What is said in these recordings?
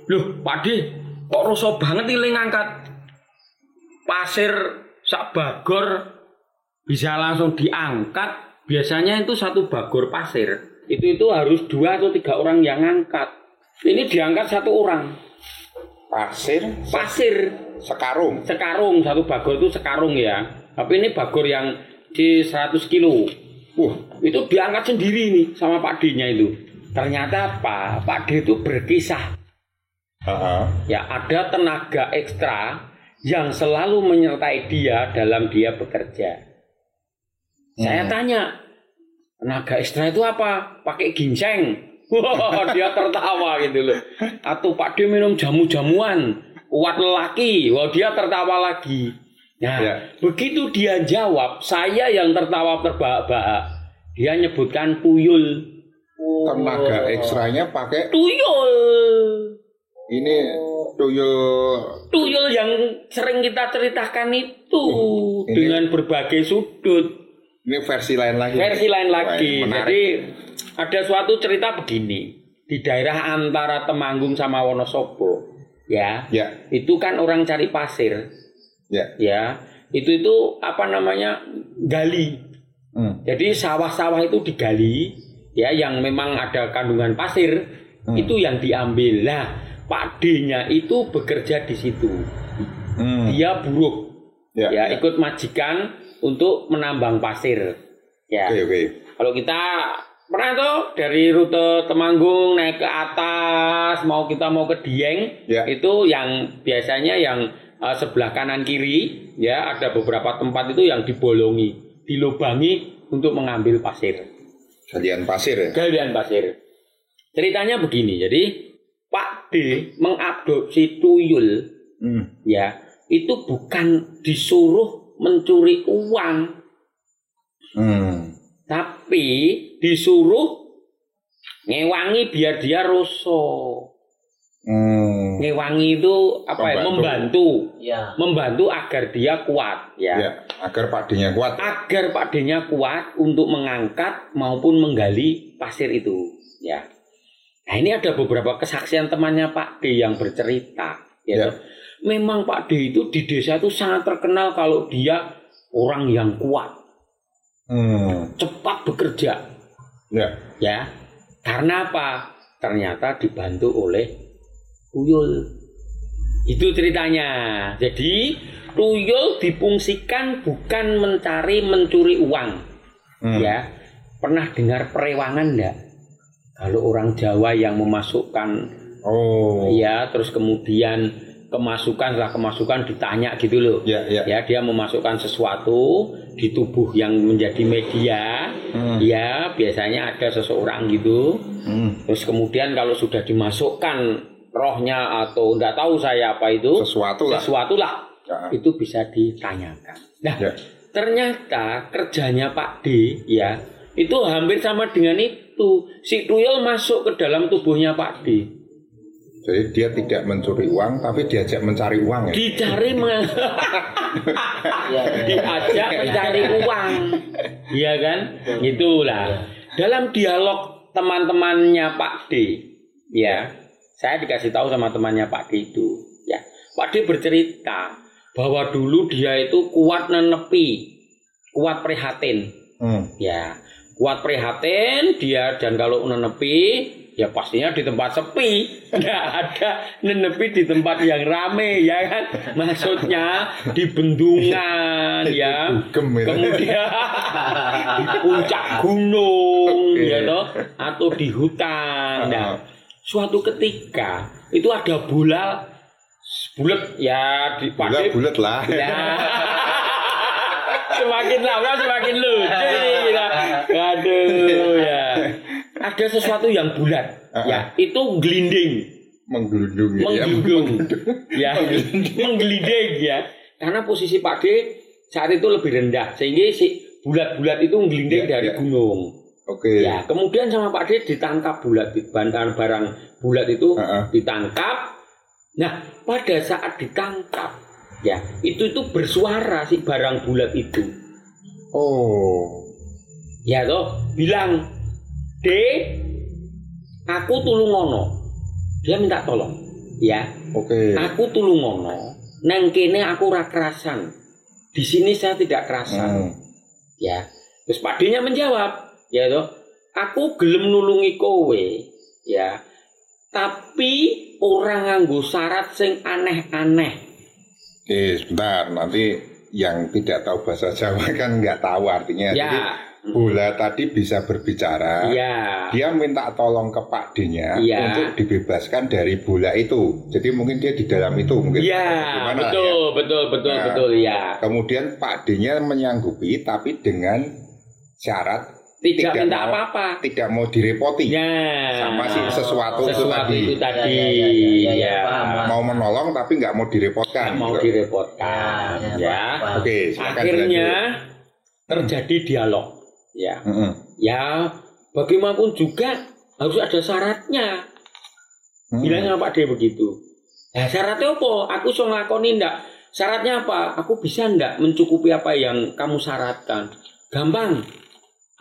Loh, Pakde, kok rasa banget iki ngangkat pasir sak bagor bisa langsung diangkat. Biasanya itu satu bagor pasir itu harus 2 atau 3 orang yang ngangkat. Ini diangkat 1 orang. Pasir sekarung satu bagor itu sekarung ya. Tapi ini bagor yang di 100 kilo. Itu diangkat sendiri nih sama Pakde-nya itu. Ternyata apa? Pakde itu berkisah. Ya, ada tenaga ekstra yang selalu menyertai dia dalam dia bekerja. Saya tanya, tenaga ekstra itu apa? Pakai ginseng. Wah, dia tertawa gitu loh. Atau Pakde minum jamu-jamuan kuat lelaki. Wah, dia tertawa lagi. Nah, begitu dia jawab, saya yang tertawa terbahak-bahak. Dia nyebutkan tuyul. Tenaga ekstranya pakai tuyul. Ini tuyul yang sering kita ceritakan itu dengan berbagai sudut. Ini versi lain lagi. Jadi ada suatu cerita begini di daerah antara Temanggung sama Wonosobo, ya. Itu kan orang cari pasir, ya. Itu apa namanya, gali. Jadi sawah-sawah itu digali, ya, yang memang ada kandungan pasir itu yang diambil. Nah, Pakde-nya itu bekerja di situ. Dia buruh, ya, ikut majikan untuk menambang pasir. Ya. Kalau kita pernah tuh dari rute Temanggung naik ke atas, kita mau ke Dieng, itu yang biasanya yang sebelah kanan kiri, ya, ada beberapa tempat itu yang dibolongi, dilubangi untuk mengambil pasir. Galian pasir ya. Ceritanya begini, jadi Pakde mengadopsi tuyul, ya, itu bukan disuruh mencuri uang, tapi disuruh ngewangi biar dia rosok. Ngewangi itu apa? Membantu agar dia kuat, ya. Agar Pakde-nya kuat untuk mengangkat maupun menggali pasir itu, ya. Nah, ini ada beberapa kesaksian temannya Pakde yang bercerita, ya. Memang Pakde itu di desa itu sangat terkenal kalau dia orang yang kuat, cepat bekerja, ya. Karena apa? Ternyata dibantu oleh tuyul. Itu ceritanya. Jadi tuyul difungsikan bukan mencuri uang, ya. Pernah dengar perewangan enggak? Kalau orang Jawa yang memasukkan, ya, terus kemudian setelah kemasukan ditanya gitu loh, ya, dia memasukkan sesuatu di tubuh yang menjadi media, ya, biasanya ada seseorang gitu, terus kemudian kalau sudah dimasukkan rohnya atau enggak tahu saya apa itu, sesuatu lah, itu bisa ditanyakan. Nah, ternyata kerjanya Pakde, ya, itu hampir sama dengan itu. Si tuyul masuk ke dalam tubuhnya Pakde. Jadi dia tidak mencuri uang, tapi diajak mencari uang, ya? Diajak mencari uang, iya kan? Gitulah. Dalam dialog teman-temannya Pakde, ya, saya dikasih tahu sama temannya Pakde itu, ya. Pakde bercerita bahwa dulu dia itu kuat nenepi, kuat prihatin, ya. Kuat prihatin dia, dan kalau nenepi ya pastinya di tempat sepi, nggak ada nenepi di tempat yang rame, ya kan, maksudnya di bendungan, ya, kemudian di puncak gunung, ya toh, atau di hutan. Nah, suatu ketika itu ada bulat, ya, di Pakde bulat lah, ya. Semakin lama semakin lucu, aduh, ya. Ada sesuatu yang bulat, ya, itu gelinding, menggelinding, ya, menggelinding, ya, karena posisi Pakde saat itu lebih rendah, sehingga si bulat-bulat itu menggelinding dari gunung. Ya, kemudian sama Pakde ditangkap bulat, barang bulat itu ditangkap. Nah, pada saat ditangkap, ya, itu bersuara si barang bulat itu. Ya toh, bilang, "Dek, aku tulung ngono." Dia minta tolong. Ya. Oke. Aku tulungono, nang kene aku ora kerasan. Di sini saya tidak kerasan. Ya. Terus Pak D-nya menjawab, ya toh, aku gelem nulungi kowe, ya. Tapi orang nganggo syarat sing aneh-aneh. Oke, sebentar, nanti yang tidak tahu bahasa Jawa kan nggak tahu artinya. Ya. Jadi bola tadi bisa berbicara. Ya. Dia minta tolong ke Pak D-nya ya. untuk dibebaskan dari bola itu. Jadi mungkin dia di dalam itu mungkin. Ya, betul ya. Kemudian Pak D-nya menyanggupi tapi dengan syarat tidak minta apa-apa, tidak mau direpoti. Ya. Sama sih sesuatu itu tadi. Ya. Mau menolong tapi nggak mau direpotkan. Nggak mau direpotkan. Ya. Oke. Akhirnya terjadi dialog. Ya, ya, bagaimanapun juga harus ada syaratnya. Bilangnya Pak D begitu. Nah, syaratnya apa? Aku so nglakoni ndak. Syaratnya apa? Aku bisa ndak mencukupi apa yang kamu syaratkan? Gampang.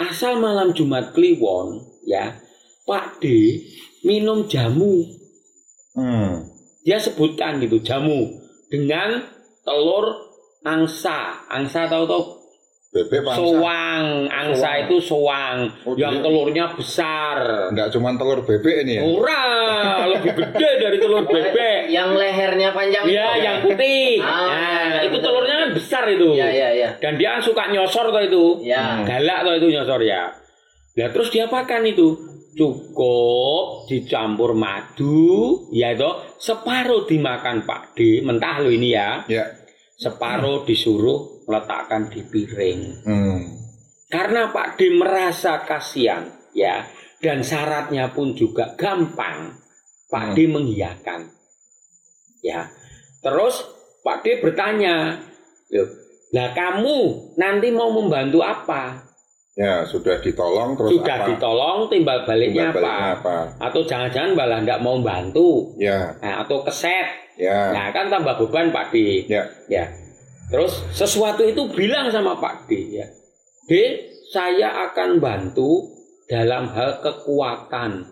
Asal malam Jumat Kliwon, ya, Pak D minum jamu. Dia sebutkan gitu, jamu dengan telur angsa. Angsa tahu? Bebek angsa. Angsa itu soang, yang telurnya besar. Enggak cuma telur bebek ini ya? Ora, lebih gede dari telur bebek. Yang lehernya panjang. Iya, yang putih. Nah, itu telurnya kan besar itu. Iya. Dan dia suka nyosor tuh itu. Iya. Galak tuh itu nyosor ya. Nah, terus dia makan itu. Cukup dicampur madu, ya itu separuh dimakan Pak D, mentah lo ini ya. Ya. Separuh disuruh letakkan di piring. Karena Pak D merasa kasihan, ya, dan syaratnya pun juga gampang. Pak D mengiyakan, ya. Terus Pak D bertanya, lah kamu nanti mau membantu apa? Ya sudah ditolong terus sudah apa? Ditolong timbal baliknya apa? Atau jangan-jangan malah nggak mau bantu? Ya. Nah, atau keset? Ya. Nah kan tambah beban Pak D. Ya. Terus sesuatu itu bilang sama Pak D, ya. D, saya akan bantu dalam hal kekuatan.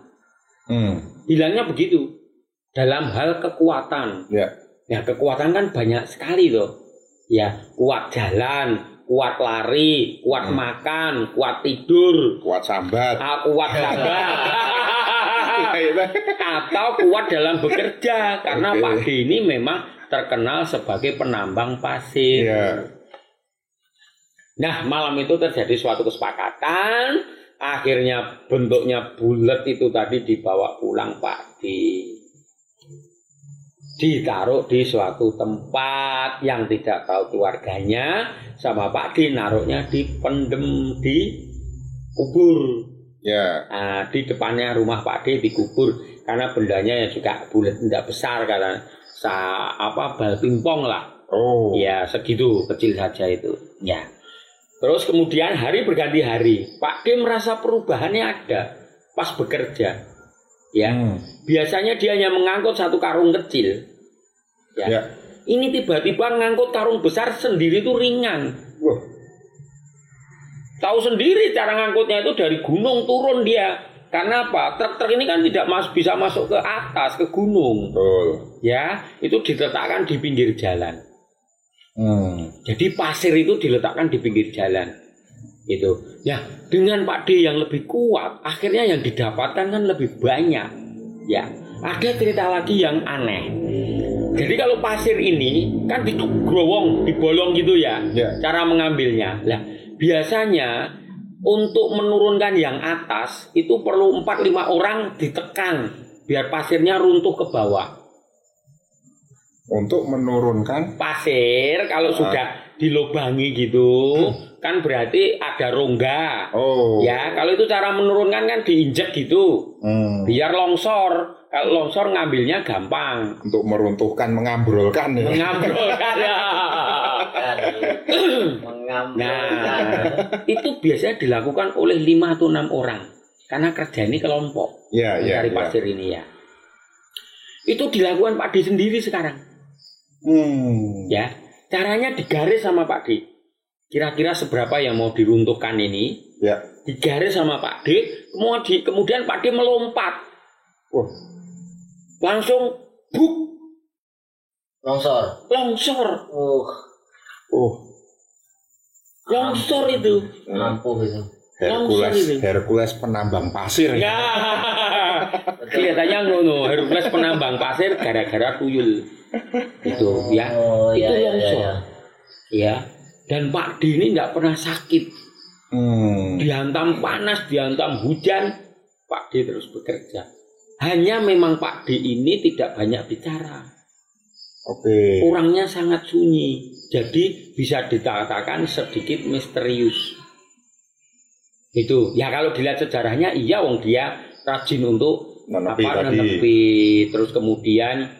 Bilangnya begitu. Dalam hal kekuatan. Ya. Ya kekuatan kan banyak sekali loh. Ya, kuat jalan, kuat lari, kuat makan, kuat tidur, kuat sambat. Kuat sambat. Atau kuat dalam bekerja karena Pak D ini memang terkenal sebagai penambang pasir. Nah, malam itu terjadi suatu kesepakatan, akhirnya bentuknya bulat itu tadi dibawa pulang Pak D. Ditaruh di suatu tempat yang tidak tahu keluarganya, sama Pak D naruhnya dipendem di kubur. Nah, di depannya rumah Pak D dikubur karena bendanya yang juga bulat, tidak besar karena bal pingpong lah. Ya segitu kecil saja itu. Ya. Terus kemudian hari berganti hari, Pak D merasa perubahannya ada pas bekerja. Ya, biasanya dia hanya mengangkut satu karung kecil. Ya. Ini tiba-tiba ngangkut karung besar sendiri itu ringan. Tahu sendiri cara ngangkutnya itu dari gunung turun dia. Karena apa? Truk-truk ini kan tidak bisa masuk ke atas, ke gunung. Ya, itu diletakkan di pinggir jalan. Jadi pasir itu diletakkan di pinggir jalan. Itu. Ya, dengan Pak D yang lebih kuat, akhirnya yang didapatkan kan lebih banyak. Ya, ada cerita lagi yang aneh. Jadi kalau pasir ini kan digrowong, dibolong gitu ya, cara mengambilnya. Lah, biasanya untuk menurunkan yang atas itu perlu 4-5 orang ditekan biar pasirnya runtuh ke bawah. Untuk menurunkan pasir kalau sudah dilubangi gitu, kan berarti ada rongga. Ya, kalau itu cara menurunkan kan diinjek gitu. Biar longsor. Kalau longsor ngambilnya gampang. Untuk meruntuhkan, mengambrolkan ya. Mengambrolkan ya. Nah, itu biasanya dilakukan oleh 5 atau 6 orang. Karena kerja ini kelompok. Mencari pasir ini ya. Itu dilakukan Pak D sendiri sekarang. Ya, caranya digaris sama Pak D. Kira-kira seberapa yang mau diruntuhkan ini? Digaris sama Pak D. Kemudian Pak D melompat. Langsung buk. Longsor. Longsor itu. Ampuh itu. Hercules penambang pasir. Ya. Kelihatannya ngono, Hercules penambang pasir gara-gara tuyul. Itu ya. Itu longsor. Ya. Dan Pak D ini enggak pernah sakit. Dihantam panas, dihantam hujan, Pak D terus bekerja. Hanya memang Pak D ini tidak banyak bicara. Oke. Orangnya sangat sunyi, jadi bisa dikatakan sedikit misterius. Itu ya kalau dilihat sejarahnya iya, wong dia rajin untuk menepi. Terus kemudian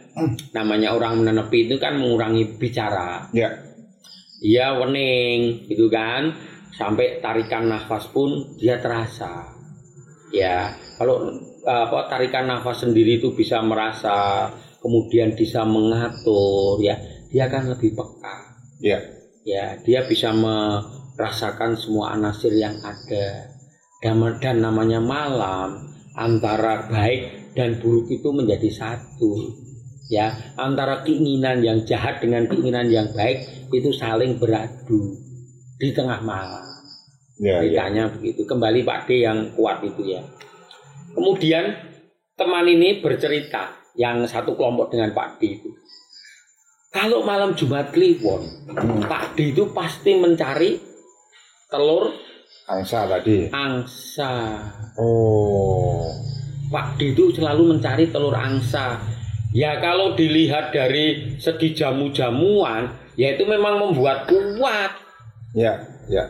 namanya orang menepi itu kan mengurangi bicara. Ya. Iya wening gitu kan, sampai tarikan nafas pun dia terasa. Ya kalau tarikan nafas sendiri itu bisa merasa, kemudian bisa mengatur, ya dia kan lebih peka. Ya. Ya dia bisa merasakan semua anasir yang ada. Dan namanya malam, antara baik dan buruk itu menjadi satu. Ya, antara keinginan yang jahat dengan keinginan yang baik itu saling beradu di tengah malam. Ya, ceritanya begitu. Kembali Pak D yang kuat itu ya. Kemudian teman ini bercerita, yang satu kelompok dengan Pak D itu. Kalau malam Jumat Kliwon, Pak D itu pasti mencari telur angsa tadi. Angsa. Oh. Pak D itu selalu mencari telur angsa. Ya kalau dilihat dari segi jamu-jamuan, ya itu memang membuat kuat. Ya, ya.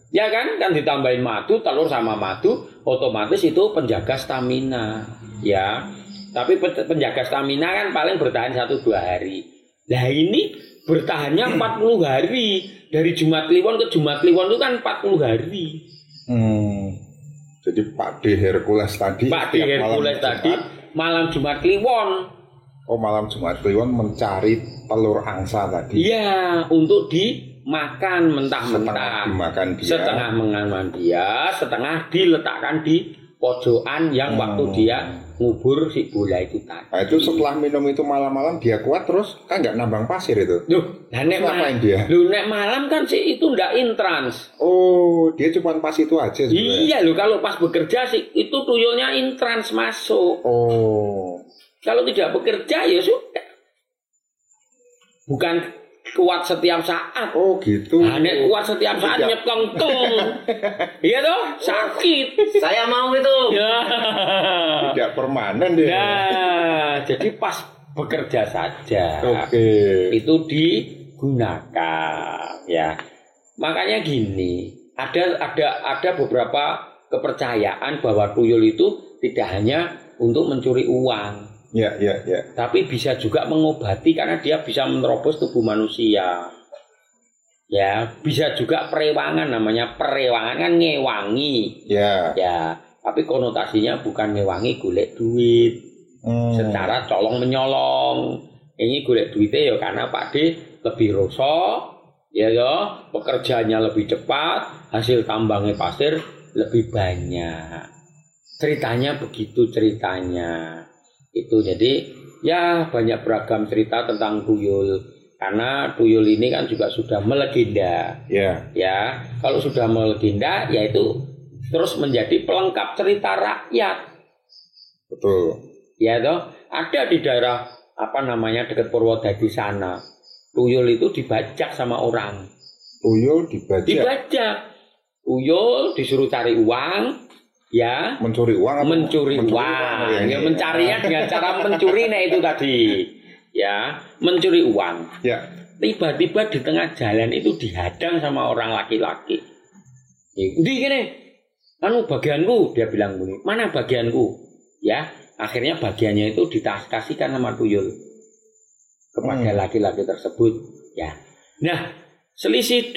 Ya kan ditambahin madu, telur sama madu, otomatis itu penjaga stamina. Ya. Tapi penjaga stamina kan paling bertahan 1-2 hari. Nah ini bertahannya 40 hari. Dari Jumat Kliwon ke Jumat Kliwon itu kan 40 hari. Jadi Pak D Hercules tadi. Pak D Hercules tadi malam Jumat Kliwon. Oh, malam Jumat Kliwon mencari telur angsa tadi. Iya, untuk dimakan mentah-mentah. Setengah mengaman dia, setengah diletakkan di pojokan yang waktu dia ngubur si bola itu tadi. Nah, itu setelah minum itu malam-malam dia kuat terus kan nggak nambang pasir itu. Loh, nek malam kan sih itu nggak intrans. Oh, dia cuma pas itu aja sebenarnya. Iya loh, kalau pas bekerja sih itu tuyulnya intrans masuk. Oh. Kalau tidak bekerja ya sudah. Bukan kuat setiap saat. Oh gitu. Nah, nek kuat setiap saat nyekengkeng. Iya toh, sakit. Saya mau itu. Ya. Tidak permanen dia. Nah, jadi pas bekerja saja. Oke. Itu digunakan ya. Makanya gini, ada beberapa kepercayaan bahwa tuyul itu tidak hanya untuk mencuri uang. Ya. Tapi bisa juga mengobati karena dia bisa menerobos tubuh manusia. Ya, bisa juga perewangan, namanya perewangan kan ngewangi. Ya. Ya, tapi konotasinya bukan ngewangi golek duit. Secara colong menyolong. Ini golek duitnya ya karena Pak D lebih rosok, ya pekerjaannya lebih cepat, hasil tambangnya pasir lebih banyak. Ceritanya begitu ceritanya. Itu jadi ya banyak beragam cerita tentang tuyul, karena tuyul ini kan juga sudah melegenda. Ya kalau sudah melegenda ya itu terus menjadi pelengkap cerita rakyat. Betul. Ya toh, ada di daerah dekat Purwodadi sana, tuyul itu dibajak sama orang. Tuyul dibajak. Tuyul disuruh cari uang. Ya, mencuri uang. Ya, mencarinya dengan cara mencuri, nah itu tadi. Ya, mencuri uang. Ya. Tiba-tiba di tengah jalan itu dihadang sama orang laki-laki. Di gini, bagianku, dia bilang begini. Mana bagianku? Ya, akhirnya bagiannya itu dikasihkan sama tuyul kepada laki-laki tersebut. Ya. Nah, selisih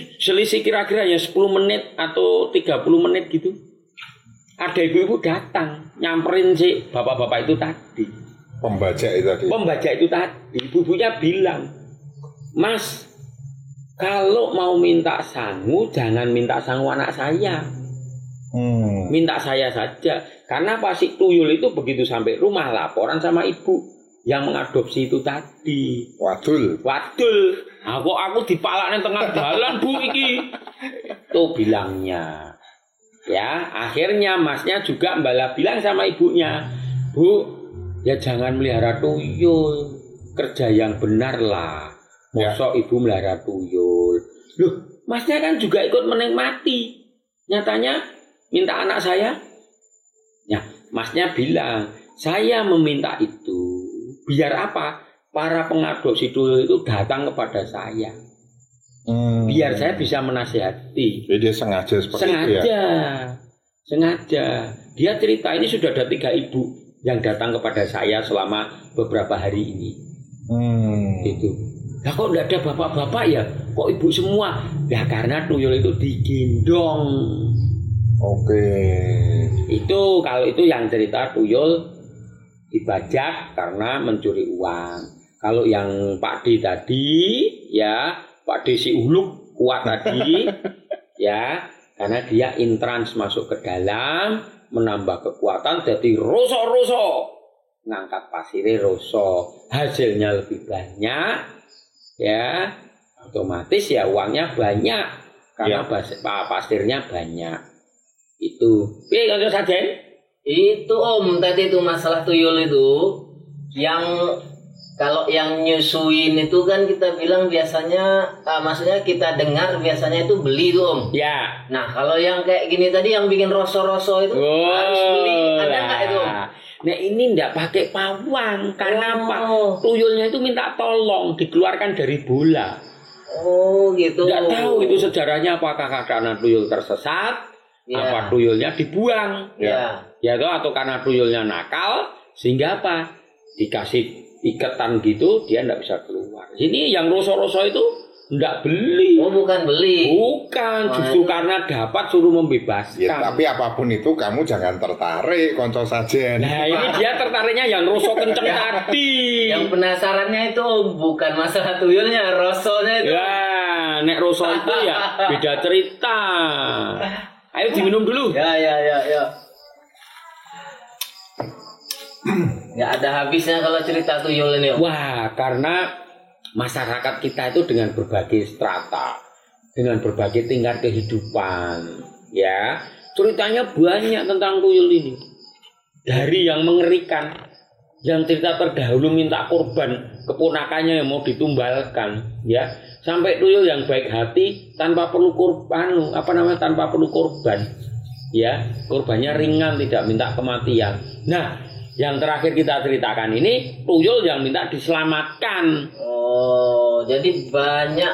kira-kira ya 10 menit atau 30 menit gitu. Ada ibu-ibu datang nyamperin si bapak-bapak itu tadi. Pembajak itu tadi. Ibu-ibunya bilang, "Mas, kalau mau minta sangu jangan minta sangu anak saya. Minta saya saja." Karena si tuyul itu begitu sampai rumah laporan sama ibu. yang mengadopsi itu tadi. Wadul. Aku dipalakne tengah jalan Bu iki. Itu bilangnya. Ya, akhirnya masnya juga malah bilang sama ibunya, Bu, ya jangan melihara tuyul, kerja yang benar lah. Mosok ibu melihara tuyul. Loh, masnya kan juga ikut menikmati. Nyatanya minta anak saya. Ya, masnya bilang, saya meminta itu biar apa? Para pengadopsi tuyul itu datang kepada saya. Biar saya bisa menasihati. Jadi dia sengaja seperti itu ya? Sengaja. Dia cerita ini sudah ada 3 ibu yang datang kepada saya selama beberapa hari ini. Gitu. Lah kok enggak ada bapak-bapak ya? Kok ibu semua? Ya karena tuyul itu digendong. Oke. Itu kalau itu yang cerita tuyul dibajak karena mencuri uang. Kalau yang Pak D tadi ya, Pak D si Uluk kuat tadi ya, karena dia intrans masuk ke dalam, menambah kekuatan jadi rosok ngangkat pasirnya rosok, hasilnya lebih banyak ya, otomatis ya uangnya banyak karena pasirnya banyak. Itu Kanjeng Sajen? Itu Om, tadi itu masalah tuyul itu yang kalau yang nyusuin itu kan kita bilang biasanya, maksudnya kita dengar biasanya itu beli tuh Om. Ya. Nah kalau yang kayak gini tadi yang bikin roso-roso itu harus beli, ada nggak itu Om? Nah ini nggak pakai pawang, karena apa? Tuyulnya itu minta tolong dikeluarkan dari bola. Oh gitu. Nggak tahu itu sejarahnya apakah karena tuyul tersesat, apa tuyulnya dibuang, ya atau karena tuyulnya nakal sehingga apa? Dikasih iketan gitu dia enggak bisa keluar. Ini yang roso-roso itu enggak beli. Oh, bukan beli. Bukan, justru karena dapat suruh membebaskan. Ya, tapi apapun itu kamu jangan tertarik, Konco Sajen. Nah, ini dia tertariknya yang roso kenceng tadi. Yang penasarannya itu bukan masalah tuyulnya, rosonya itu. Ya, nek roso itu ya beda cerita. Ayo diminum dulu. Ya. Nggak ada habisnya kalau cerita tuyul ini Om. Wah, karena masyarakat kita itu dengan berbagai strata, dengan berbagai tingkat kehidupan, ya ceritanya banyak tentang tuyul ini. Dari yang mengerikan, yang cerita terdahulu minta korban keponakannya yang mau ditumbalkan, ya, sampai tuyul yang baik hati tanpa perlu korban, tanpa perlu korban, ya, korbannya ringan tidak minta kematian. Nah, yang terakhir kita ceritakan ini tuyul yang minta diselamatkan. Oh, jadi banyak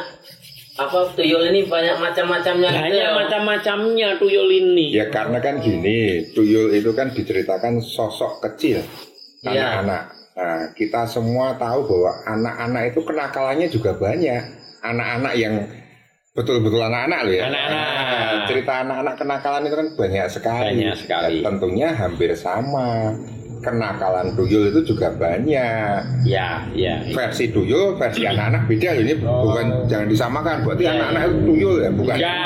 tuyul ini banyak macam-macamnya. Banyak macam-macamnya tuyul ini. Ya karena kan gini, tuyul itu kan diceritakan sosok kecil, anak-anak. Nah, kita semua tahu bahwa anak-anak itu kenakalannya juga banyak. Anak-anak yang betul-betul anak-anak loh ya. Anak-anak. Cerita anak-anak kenakalan itu kan banyak sekali. Banyak sekali. Dan tentunya hampir sama. Kenakalan tuyul itu juga banyak. Ya. Versi tuyul, versi anak-anak beda loh. Ini bukan, jangan disamakan. Berarti anak-anak itu tuyul ya, bukan? Ya.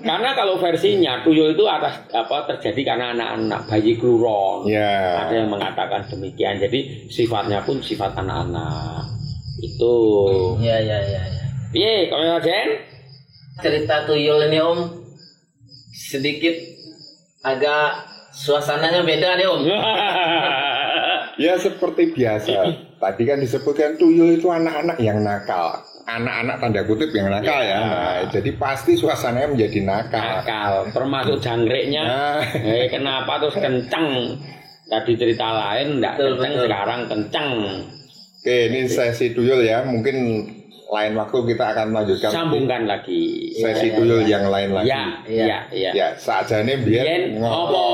Karena kalau versinya tuyul itu terjadi karena anak-anak, bayi kluron. Ya. Ada yang mengatakan demikian. Jadi sifatnya pun sifat anak-anak. Itu. Ya. Piye, kalau Jen? Cerita tuyul ini Om sedikit agak suasananya beda nih Om. Ya seperti biasa. Tadi kan disebutkan tuyul itu anak-anak yang nakal. Anak-anak tanda kutip yang nakal ya. Nah, jadi pasti suasananya menjadi nakal. Termasuk jangkriknya. Kenapa terus kenceng? Tadi cerita lain enggak kenceng, sekarang kenceng. Oke, ini sesi tuyul ya. Mungkin lain waktu kita akan lanjutkan. Sambungkan lagi. Sesi tuyul yang lain lagi. Ya. Ya, saat jane biyen ngopo.